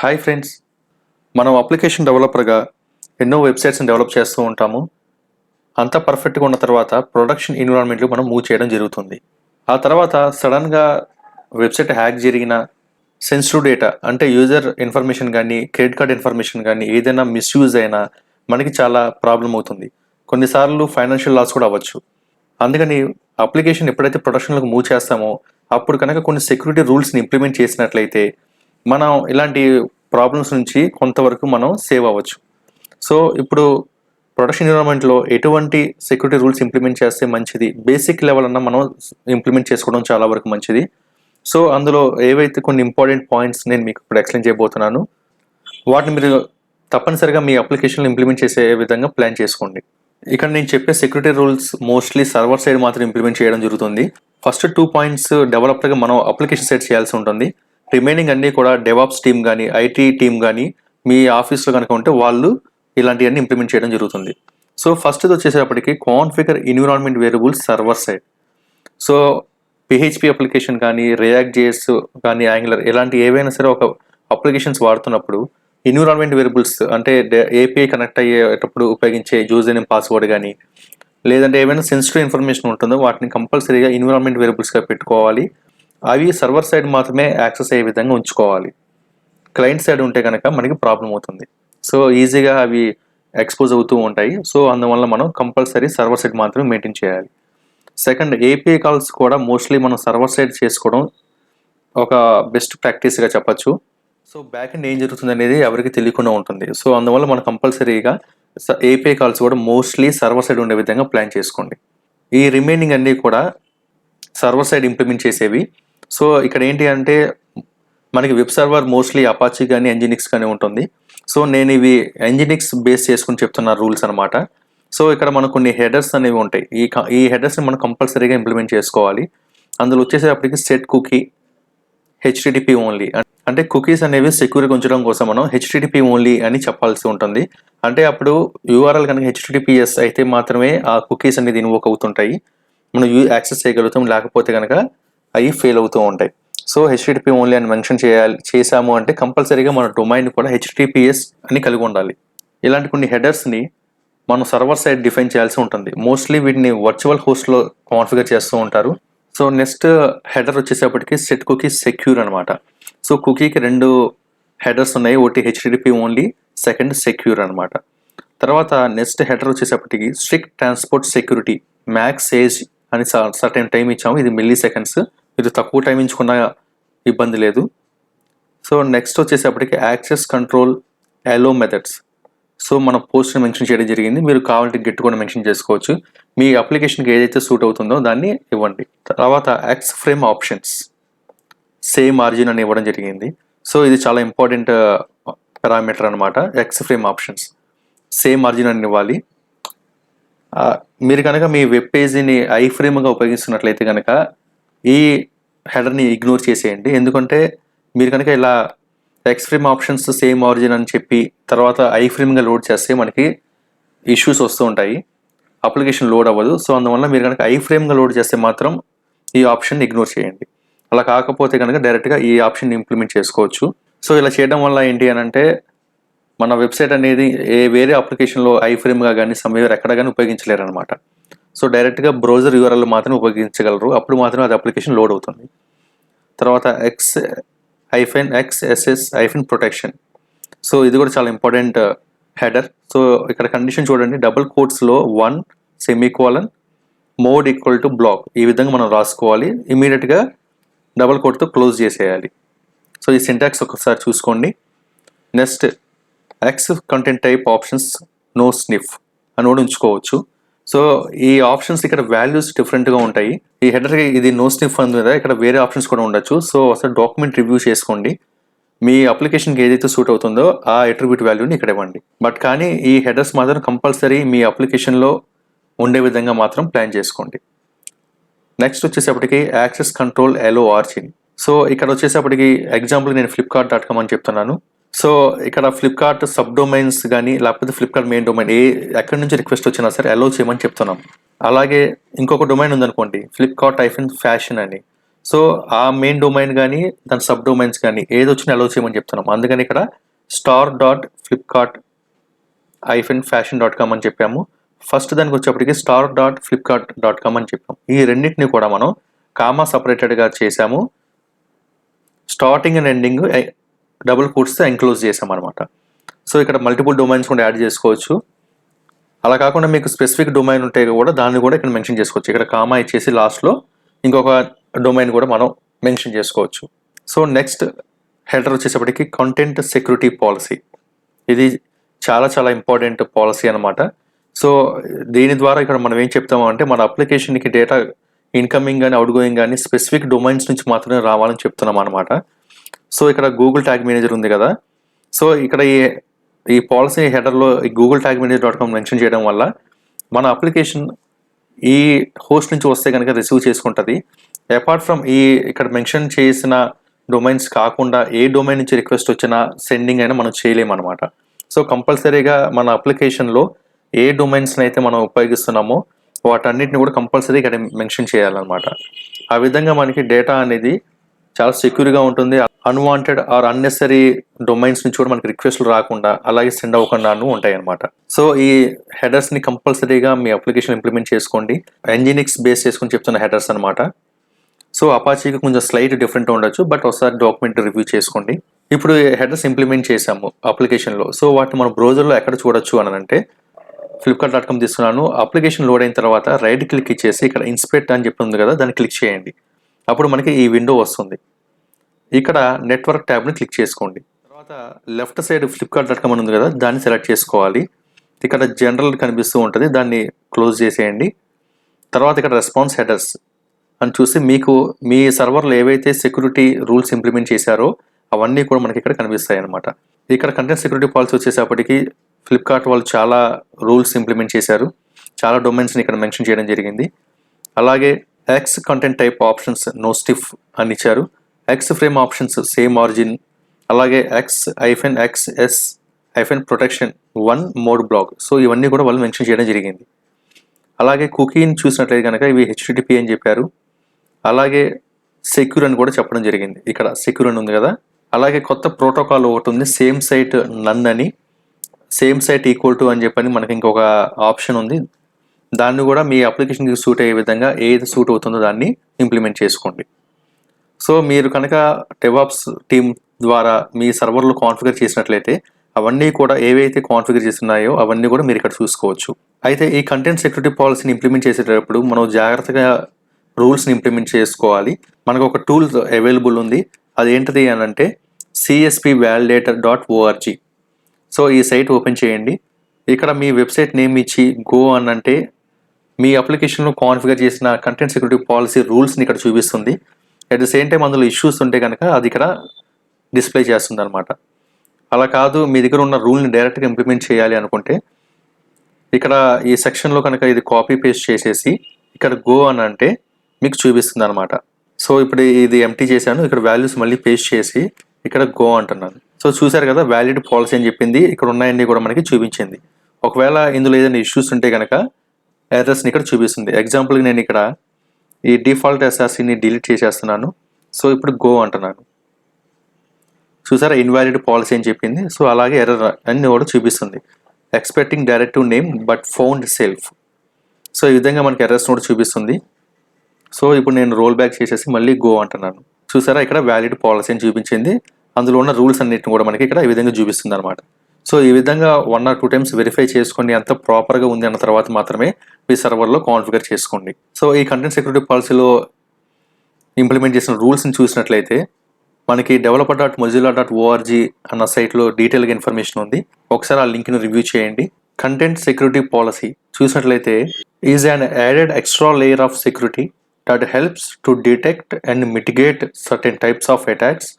Hi friends, మనం application డెవలపర్గా ఎన్నో వెబ్సైట్స్ని develop చేస్తూ ఉంటాము. అంతా పర్ఫెక్ట్గా ఉన్న తర్వాత ప్రొడక్షన్ ఎన్విరాన్మెంట్లో మనం మూవ్ చేయడం జరుగుతుంది. ఆ తర్వాత సడన్గా వెబ్సైట్ హ్యాక్ జరిగిన సెన్సిటివ్ డేటా అంటే యూజర్ ఇన్ఫర్మేషన్ కానీ క్రెడిట్ కార్డ్ ఇన్ఫర్మేషన్ కానీ ఏదైనా మిస్యూజ్ అయినా మనకి చాలా ప్రాబ్లం అవుతుంది. కొన్నిసార్లు ఫైనాన్షియల్ లాస్ కూడా అవ్వచ్చు. అందుకని అప్లికేషన్ ఎప్పుడైతే ప్రొడక్షన్లోకి మూవ్ చేస్తామో అప్పుడు కనుక కొన్ని సెక్యూరిటీ రూల్స్ని ఇంప్లిమెంట్ చేసినట్లయితే మనం ఇలాంటి ప్రాబ్లమ్స్ నుంచి కొంతవరకు మనం సేవ్ అవ్వచ్చు. సో ఇప్పుడు ప్రొడక్షన్ ఎన్విరాన్మెంట్లో ఎటువంటి సెక్యూరిటీ రూల్స్ ఇంప్లిమెంట్ చేస్తే మంచిది, బేసిక్ లెవెల్ అన్న మనం ఇంప్లిమెంట్ చేసుకోవడం చాలా వరకు మంచిది. సో అందులో ఏవైతే కొన్ని ఇంపార్టెంట్ పాయింట్స్ నేను మీకు ఇప్పుడు ఎక్స్ప్లెయిన్ చేయబోతున్నాను, వాటిని మీరు తప్పనిసరిగా మీ అప్లికేషన్లో ఇంప్లిమెంట్ చేసే విధంగా ప్లాన్ చేసుకోండి. ఇక్కడ నేను చెప్పే security rules mostly server side మాత్రం ఇంప్లిమెంట్ చేయడం జరుగుతుంది. ఫస్ట్ 2 పాయింట్స్ డెవలపర్గా మనం అప్లికేషన్ సైడ్ చేయాల్సి ఉంటుంది. రిమైనింగ్ అన్నీ కూడా డెవాప్స్ టీమ్ కానీ ఐటీ టీమ్ కానీ మీ ఆఫీస్లో కనుక ఉంటే వాళ్ళు ఇలాంటివన్నీ ఇంప్లిమెంట్ చేయడం జరుగుతుంది. సో ఫస్ట్ది వచ్చేసేపటికి configure environment variables server side. So PHP application కానీ రియాక్ట్ జేఎస్ కానీ యాంగులర్ ఇలాంటి ఏవైనా సరే ఒక అప్లికేషన్స్ వాడుతున్నప్పుడు ఎన్విరాన్మెంట్ వేరియబుల్స్ అంటే ఏపీఐ కనెక్ట్ అయ్యేటప్పుడు ఉపయోగించే యూజర్ నేమ్ పాస్వర్డ్ కానీ లేదంటే ఏమైనా సెన్సిటివ్ ఇన్ఫర్మేషన్ ఉంటుందో వాటిని కంపల్సరీగా ఎన్విరాన్మెంట్ వేరియబుల్స్గా పెట్టుకోవాలి. అవి సర్వర్ సైడ్ మాత్రమే యాక్సెస్ అయ్యే విధంగా ఉంచుకోవాలి. క్లయింట్ సైడ్ ఉంటే కనుక మనకి ప్రాబ్లం అవుతుంది. సో ఈజీగా అవి ఎక్స్పోజ్ అవుతూ ఉంటాయి. సో అందువల్ల మనం కంపల్సరీ సర్వర్ సైడ్ మాత్రమే మెయింటైన్ చేయాలి. సెకండ్, ఏపీఐ కాల్స్ కూడా మోస్ట్లీ మనం సర్వర్ సైడ్ చేసుకోవడం ఒక బెస్ట్ ప్రాక్టీస్గా చెప్పచ్చు. సో బ్యాక్ ఎండ్ ఏం జరుగుతుంది అనేది ఎవరికి తెలియకుండా ఉంటుంది. సో అందువల్ల మనం కంపల్సరీగా ఏపీఐ కాల్స్ కూడా మోస్ట్లీ సర్వర్ సైడ్ ఉండే విధంగా ప్లాన్ చేసుకోండి. ఈ రిమైనింగ్ అన్నీ కూడా సర్వర్ సైడ్ ఇంప్లిమెంట్ చేసేవి. సో ఇక్కడ ఏంటి అంటే మనకి వెబ్ సర్వర్ మోస్ట్లీ అపాచీ కానీ ఎంజినిక్స్ కానీ ఉంటుంది. సో నేను ఇవి ఎంజినిక్స్ బేస్ చేసుకుని చెప్తున్న రూల్స్ అనమాట. సో ఇక్కడ మనకు కొన్ని హెడర్స్ అనేవి ఉంటాయి. ఈ హెడర్స్ని మనం కంపల్సరీగా ఇంప్లిమెంట్ చేసుకోవాలి. అందులో వచ్చేసేపటికి సెట్ కుకీ హెచ్టిటిపి ఓన్లీ, అంటే కుకీస్ అనేవి సెక్యూర్గా ఉంచడం కోసం మనం హెచ్టిటిపి ఓన్లీ అని చెప్పాల్సి ఉంటుంది. అంటే అప్పుడు యూఆర్ఎల్ కనుక హెచ్టిటిపిఎస్ అయితే మాత్రమే ఆ కుకీస్ అనేది ఇన్వోక్ అవుతుంటాయి, మనం యాక్సెస్ చేయగలుగుతాం. లేకపోతే కనుక అవి ఫెయిల్ అవుతూ ఉంటాయి. సో హెచ్టిటిపి ఓన్లీ అని మెన్షన్ చేసాము అంటే కంపల్సరీగా మన డొమైన్ కూడా హెచ్టిటిపిఎస్ అని కలిగి ఉండాలి. ఇలాంటి కొన్ని హెడర్స్ని మనం సర్వర్ సైడ్ డిఫైన్ చేయాల్సి ఉంటుంది. మోస్ట్లీ వీటిని వర్చువల్ హోస్ట్లో కాన్ఫిగర్ చేస్తూ ఉంటారు. సో నెక్స్ట్ హెడర్ వచ్చేసేపటికి సెట్ కుకీ సెక్యూర్ అనమాట. సో కుకీకి 2 హెడర్స్ ఉన్నాయి, ఒకటి హెచ్టిటిపి ఓన్లీ, సెకండ్ సెక్యూర్ అనమాట. తర్వాత నెక్స్ట్ హెడర్ వచ్చేసేపటికి strict transport security max age అని సర్టెన్ టైం ఇచ్చాము. ఇది మిల్లీ సెకండ్స్, మీరు తక్కువ టైం ఇచ్చుకున్న ఇబ్బంది లేదు. సో నెక్స్ట్ వచ్చేసేపటికి యాక్సెస్ కంట్రోల్ అలో మెథడ్స్. సో మనం పోస్ట్ మెన్షన్ చేయడం జరిగింది, మీరు కావాలంటే గెట్ కూడా మెన్షన్ చేసుకోవచ్చు. మీ అప్లికేషన్కి ఏదైతే సూట్ అవుతుందో దాన్ని ఇవ్వండి. తర్వాత X frame options same margin అని ఇవ్వడం జరిగింది. సో ఇది చాలా ఇంపార్టెంట్ పారామీటర్ అనమాట. X frame options same margin అని ఇవ్వాలి. మీరు కనుక మీ వెబ్ పేజీని ఐ ఫ్రేమ్గా ఉపయోగిస్తున్నట్లయితే కనుక ఈ హెడర్ని ఇగ్నోర్ చేసేయండి. ఎందుకంటే మీరు కనుక ఇలా X frame options same origin అని చెప్పి తర్వాత ఐ ఫ్రేమ్గా లోడ్ చేస్తే మనకి ఇష్యూస్ వస్తూ ఉంటాయి, అప్లికేషన్ లోడ్ అవ్వదు. సో అందువల్ల మీరు కనుక ఐ ఫ్రేమ్గా లోడ్ చేస్తే మాత్రం ఈ ఆప్షన్ ఇగ్నోర్ చేయండి. అలా కాకపోతే కనుక డైరెక్ట్గా ఈ ఆప్షన్ ఇంప్లిమెంట్ చేసుకోవచ్చు. సో ఇలా చేయడం వల్ల ఏంటి అని అంటే మన వెబ్సైట్ అనేది వేరే అప్లికేషన్లో ఐ ఫ్రేమ్గా కానీ సమ్వేర్ ఎక్కడ కానీ ఉపయోగించలేరు అనమాట. సో డైరెక్ట్గా బ్రౌజర్ యూఆర్ఎల్ మాత్రమే ఉపయోగించగలరు, అప్పుడు మాత్రమే అది అప్లికేషన్ లోడ్ అవుతుంది. తర్వాత XXS ప్రొటెక్షన్. సో ఇది కూడా చాలా ఇంపార్టెంట్ హెడర్. సో ఇక్కడ కండిషన్ చూడండి, డబుల్ కోట్స్లో 1 semicolon mode equal to block ఈ విధంగా మనం రాసుకోవాలి. ఇమీడియట్గా డబుల్ కోట్తో క్లోజ్ చేసేయాలి. సో ఈ సింటాక్స్ ఒకసారి చూసుకోండి. Next X content type options no sniff అని కూడా ఉంచుకోవచ్చు. సో ఈ ఆప్షన్స్ ఇక్కడ వాల్యూస్ డిఫరెంట్గా ఉంటాయి. ఈ హెడర్కి ఇది నో స్నిఫ్ ఉంది కదా, ఇక్కడ వేరే ఆప్షన్స్ కూడా ఉండొచ్చు. సో అసలు డాక్యుమెంట్ రివ్యూ చేసుకోండి, మీ అప్లికేషన్కి ఏదైతే సూట్ అవుతుందో ఆ అట్రిబ్యూట్ వాల్యూని ఇక్కడ ఇవ్వండి. బట్ కానీ ఈ హెడర్స్ మాత్రం కంపల్సరీ మీ అప్లికేషన్లో ఉండే విధంగా మాత్రం ప్లాన్ చేసుకోండి. నెక్స్ట్ వచ్చేసేపటికి యాక్సెస్ కంట్రోల్ అలో ఆర్చిన్. సో ఇక్కడ వచ్చేసేపటికి ఎగ్జాంపుల్ నేను flipkart.com అని చెప్తున్నాను. సో ఇక్కడ ఫ్లిప్కార్ట్ సబ్ డొమైన్స్ కానీ లేకపోతే ఫ్లిప్కార్ట్ మెయిన్ డొమైన్ ఎక్కడి నుంచి రిక్వెస్ట్ వచ్చినా సరే అలో చేయమని చెప్తున్నాం. అలాగే ఇంకొక డొమైన్ ఉందనుకోండి ఫ్లిప్కార్ట్-ఫ్యాషన్ అని. సో ఆ మెయిన్ డొమైన్ కానీ దాని సబ్ డొమైన్స్ కానీ ఏది వచ్చినా అలౌ చేయమని చెప్తున్నాం. అందుకని ఇక్కడ star.flipkart-fashion.com అని చెప్పాము. ఫస్ట్ దానికి వచ్చేప్పటికి star.flipkart.com అని చెప్పాం. ఈ రెండింటిని కూడా మనం కామా సపరేటెడ్గా చేసాము. స్టార్టింగ్ అండ్ ఎండింగ్ డబుల్ కోట్స్తో ఎంక్లోజ్ చేసాం అనమాట. సో ఇక్కడ మల్టిపుల్ డొమైన్స్ కూడా యాడ్ చేసుకోవచ్చు. అలా కాకుండా మీకు స్పెసిఫిక్ డొమైన్ ఉంటే కూడా దాన్ని కూడా ఇక్కడ మెన్షన్ చేసుకోవచ్చు. ఇక్కడ కామా ఇచ్చేసి లాస్ట్లో ఇంకొక డొమైన్ కూడా మనం మెన్షన్ చేసుకోవచ్చు. సో నెక్స్ట్ హెడర్ వచ్చేసప్పటికి కంటెంట్ సెక్యూరిటీ పాలసీ. ఇది చాలా చాలా ఇంపార్టెంట్ పాలసీ అనమాట. సో దీని ద్వారా ఇక్కడ మనం ఏం చెప్తాము అంటే మన అప్లికేషన్కి డేటా ఇన్కమింగ్ కానీ అవుట్ గోయింగ్ కానీ స్పెసిఫిక్ డొమైన్స్ నుంచి మాత్రమే రావాలని చెప్తున్నాం అనమాట. సో ఇక్కడ గూగుల్ ట్యాగ్ మేనేజర్ ఉంది కదా, సో ఇక్కడ ఈ పాలసీ హెడర్లో ఈ గూగుల్ ట్యాగ్ మేనేజర్.com మెన్షన్ చేయడం వల్ల మన అప్లికేషన్ ఈ హోస్ట్ నుంచి వస్తే కనుక రిసీవ్ చేసుకుంటుంది. అపార్ట్ ఫ్రమ్ ఈ ఇక్కడ మెన్షన్ చేసిన డొమైన్స్ కాకుండా ఏ డొమైన్ నుంచి రిక్వెస్ట్ వచ్చినా సెండింగ్ అయినా మనం చేయలేమన్నమాట. సో కంపల్సరీగా మన అప్లికేషన్లో ఏ డొమైన్స్ని అయితే మనం ఉపయోగిస్తున్నామో వాటన్నిటిని కూడా కంపల్సరీ ఇక్కడ మెన్షన్ చేయాలన్నమాట. ఆ విధంగా మనకి డేటా అనేది చాలా సెక్యూర్గా ఉంటుంది. అన్వాంటెడ్ ఆర్ అన్నెసరీ డొమైన్స్ నుంచి కూడా మనకి రిక్వెస్ట్లు రాకుండా అలాగే సెండ్ అవ్వకుండా ఉంటాయి అనమాట. సో ఈ హెడర్స్ని కంపల్సరీగా మీ అప్లికేషన్ ఇంప్లిమెంట్ చేసుకోండి. ఎంజినిక్స్ బేస్ చేసుకుని చెప్తున్న హెడర్స్ అనమాట. సో అపాచీకి కొంచెం స్లైట్ డిఫరెంట్ ఉండొచ్చు, బట్ ఒకసారి డాక్యుమెంట్ రివ్యూ చేసుకోండి. ఇప్పుడు హెడర్స్ ఇంప్లిమెంట్ చేసాము అప్లికేషన్లో. సో వాటిని మనం బ్రౌజర్లో ఎక్కడ చూడొచ్చు అని అంటే flipkart.com తీసుకున్నాను. అప్లికేషన్ లోడ్ అయిన తర్వాత రైట్ క్లిక్ ఇచ్చేసి ఇక్కడ ఇన్స్పెక్ట్ అని చెప్పి ఉంది కదా, దాన్ని క్లిక్ చేయండి. అప్పుడు మనకి ఈ విండో వస్తుంది. ఇక్కడ నెట్వర్క్ ట్యాబ్ని క్లిక్ చేసుకోండి. తర్వాత లెఫ్ట్ సైడ్ flipkart.com అని ఉంది కదా, దాన్ని సెలెక్ట్ చేసుకోవాలి. ఇక్కడ జనరల్ కనిపిస్తూ ఉంటుంది, దాన్ని క్లోజ్ చేసేయండి. తర్వాత ఇక్కడ రెస్పాన్స్ హెడర్స్ అని చూసి మీకు మీ సర్వర్లో ఏవైతే సెక్యూరిటీ రూల్స్ ఇంప్లిమెంట్ చేశారో అవన్నీ కూడా మనకి ఇక్కడ కనిపిస్తాయి అనమాట. ఇక్కడ కంటెంట్ సెక్యూరిటీ పాలసీ వచ్చేసేపటికి ఫ్లిప్కార్ట్ వాళ్ళు చాలా రూల్స్ ఇంప్లిమెంట్ చేశారు. చాలా డొమైన్స్ని ఇక్కడ మెన్షన్ చేయడం జరిగింది. అలాగే X content type options no sniff అని ఇచ్చారు. X frame options same origin. అలాగే X-XS-ప్రొటెక్షన్ 1 మోడ్ బ్లాక్. సో ఇవన్నీ కూడా వాళ్ళు మెన్షన్ చేయడం జరిగింది. అలాగే కుకీని చూసినట్లయితే కనుక ఇవి HTTP అని చెప్పారు. అలాగే సెక్యూర్ అని కూడా చెప్పడం జరిగింది. ఇక్కడ సెక్యూర్ అని ఉంది కదా. అలాగే కొత్త ప్రోటోకాల్ ఒకటి ఉంది, సేమ్ సైట్ నన్ అని. సేమ్ సైట్ ఈక్వల్ టు అని చెప్పని మనకి ఇంకొక ఆప్షన్ ఉంది. దాన్ని కూడా మీ అప్లికేషన్కి సూట్ అయ్యే విధంగా ఏది సూట్ అవుతుందో దాన్ని ఇంప్లిమెంట్ చేసుకోండి. సో మీరు కనుక డెవాప్స్ టీమ్ ద్వారా మీ సర్వర్లో కాన్ఫిగర్ చేసినట్లయితే అవన్నీ కూడా ఏవైతే కాన్ఫిగర్ చేస్తున్నాయో అవన్నీ కూడా మీరు ఇక్కడ చూసుకోవచ్చు. అయితే ఈ కంటెంట్ సెక్యూరిటీ పాలసీని ఇంప్లిమెంట్ చేసేటప్పుడు మనం జాగ్రత్తగా రూల్స్ని ఇంప్లిమెంట్ చేసుకోవాలి. మనకు ఒక టూల్ అవైలబుల్ ఉంది, అది ఏంటిది అని అంటే cspvalidator.org. సో ఈ సైట్ ఓపెన్ చేయండి. ఇక్కడ మీ వెబ్సైట్ నేమ్ ఇచ్చి గో అని అంటే మీ అప్లికేషన్లో కాన్ఫిగర్ చేసిన కంటెంట్ సెక్యూరిటీ పాలసీ రూల్స్ని ఇక్కడ చూపిస్తుంది. అట్ ద సేమ్ టైం అందులో ఇష్యూస్ ఉంటే కనుక అది ఇక్కడ డిస్ప్లే చేస్తుంది అనమాట. అలా కాదు మీ దగ్గర ఉన్న రూల్ని డైరెక్ట్గా ఇంప్లిమెంట్ చేయాలి అనుకుంటే ఇక్కడ ఈ సెక్షన్లో కనుక ఇది కాపీ పేస్ట్ చేసేసి ఇక్కడ గో అని అంటే మీకు చూపిస్తుంది అనమాట. సో ఇప్పుడు ఇది ఎంటీ చేశాను, ఇక్కడ వాల్యూస్ మళ్ళీ పేస్ట్ చేసి ఇక్కడ గో అంటున్నాను. సో చూసారు కదా, వ్యాలిడ్ పాలసీ అని చెప్పింది, ఇక్కడ ఉన్నాయన్నీ కూడా మనకి చూపించింది. ఒకవేళ ఇందులో ఏదైనా ఇష్యూస్ ఉంటే కనుక ఎర్రర్స్ని ఇక్కడ చూపిస్తుంది. ఎగ్జాంపుల్కి నేను ఇక్కడ ఈ డిఫాల్ట్ SRCని డిలీట్ చేసేస్తున్నాను. సో ఇప్పుడు గో అంటున్నాను. చూసారా, ఇన్వాలిడ్ పాలసీ అని చెప్పింది. సో అలాగే ఎర్రర్ అన్ని కూడా చూపిస్తుంది. Expecting directive name but found self. So ఈ విధంగా మనకి ఎర్రర్స్ కూడా చూపిస్తుంది. సో ఇప్పుడు నేను రోల్ బ్యాక్ చేసేసి మళ్ళీ గో అంటున్నాను. చూసారా, ఇక్కడ వ్యాలిడ్ పాలసీ అని చూపించింది. అందులో ఉన్న రూల్స్ అన్నిటిని కూడా మనకి ఇక్కడ ఈ విధంగా చూపిస్తుంది అనమాట. సో ఈ విధంగా 1 or 2 times వెరిఫై చేసుకొని అంత ప్రాపర్గా ఉంది అన్న తర్వాత మాత్రమే మీ సర్వర్లో కాన్ఫిగర్ చేసుకోండి. సో ఈ కంటెంట్ సెక్యూరిటీ పాలసీలో ఇంప్లిమెంట్ చేసిన రూల్స్ని చూసినట్లయితే మనకి developer.mozilla.org అన్న సైట్లో డీటెయిల్గా ఇన్ఫర్మేషన్ ఉంది. ఒకసారి ఆ లింక్ని రివ్యూ చేయండి. కంటెంట్ సెక్యూరిటీ పాలసీ చూసినట్లయితే is an added extra layer of security that helps to detect and mitigate certain types of attacks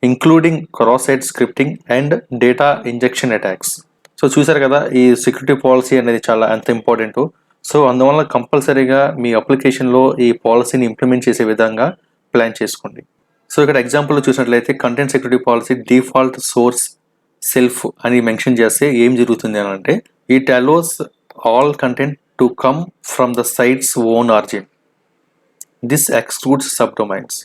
including cross-site scripting and data injection attacks. So చూసారు కదా, ఈ సెక్యూరిటీ పాలసీ అనేది చాలా ఎంత important. So అందువల్ల కంపల్సరీగా మీ అప్లికేషన్లో ఈ పాలసీని ఇంప్లిమెంట్ చేసే విధంగా ప్లాన్ చేసుకోండి. సో ఇక్కడ ఎగ్జాంపుల్లో చూసినట్లయితే content security policy default source self అని మెన్షన్ చేస్తే ఏం జరుగుతుంది అని అంటే it allows all content to come from the site's own origin. This excludes subdomains.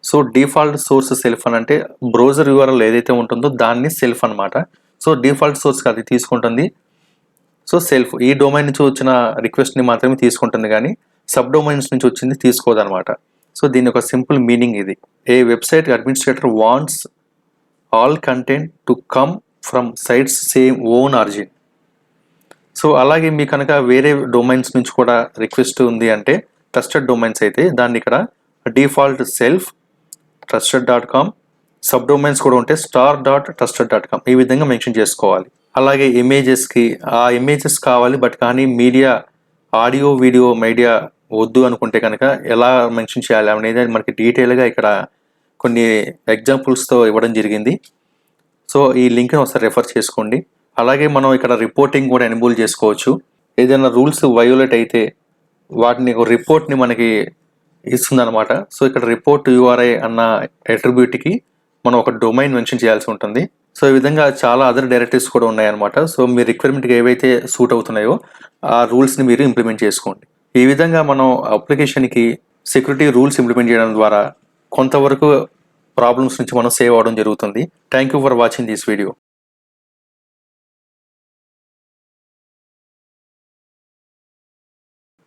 So default source self అని అంటే బ్రౌజర్ యూఆర్ఎల్ ఏదైతే ఉంటుందో దాన్ని సెల్ఫ్ అన్నమాట. సో డిఫాల్ట్ సోర్స్కి అది తీసుకుంటుంది. సో సెల్ఫ్ ఈ డొమైన్ నుంచి వచ్చిన రిక్వెస్ట్ని మాత్రమే తీసుకుంటుంది, కానీ సబ్ డొమైన్స్ నుంచి వచ్చింది తీసుకోదన్నమాట. సో దీని ఒక సింపుల్ మీనింగ్ ఇది. A website administrator wants all content to come from sites same own origin. So అలాగే మీ కనుక వేరే డొమైన్స్ నుంచి కూడా రిక్వెస్ట్ ఉంది అంటే ట్రస్టెడ్ డొమైన్స్ అయితే దాన్ని ఇక్కడ default self trusted.com, sub domains కూడా ఉంటే star.trusted.com ఈ విధంగా మెన్షన్ చేసుకోవాలి. అలాగే ఇమేజెస్కి ఆ ఇమేజెస్ కావాలి బట్ కానీ మీడియా ఆడియో వీడియో మీడియా వద్దు అనుకుంటే కనుక ఎలా మెన్షన్ చేయాలి అనేది మనకి డీటెయిల్గా ఇక్కడ కొన్ని ఎగ్జాంపుల్స్తో ఇవ్వడం జరిగింది. సో ఈ లింక్ని ఒకసారి రెఫర్ చేసుకోండి. అలాగే మనం ఇక్కడ రిపోర్టింగ్ కూడా ఎనేబుల్ చేసుకోవచ్చు. ఏదైనా రూల్స్ వయోలేట్ అయితే వాటిని ఒక రిపోర్ట్ని మనకి ఇస్తుందన్నమాట. సో ఇక్కడ రిపోర్ట్ యూఆర్ఐ అన్న అట్రిబ్యూట్కి మనం ఒక డొమైన్ మెన్షన్ చేయాల్సి ఉంటుంది. సో ఈ విధంగా చాలా అదర్ డైరెక్టివ్స్ కూడా ఉన్నాయన్నమాట. సో మీ రిక్వైర్మెంట్కి ఏవైతే సూట్ అవుతున్నాయో ఆ రూల్స్ని మీరు ఇంప్లిమెంట్ చేసుకోండి. ఈ విధంగా మనం అప్లికేషన్కి సెక్యూరిటీ రూల్స్ ఇంప్లిమెంట్ చేయడం ద్వారా కొంతవరకు ప్రాబ్లమ్స్ నుంచి మనం సేవ్ అవడం జరుగుతుంది. Thank you for watching this video.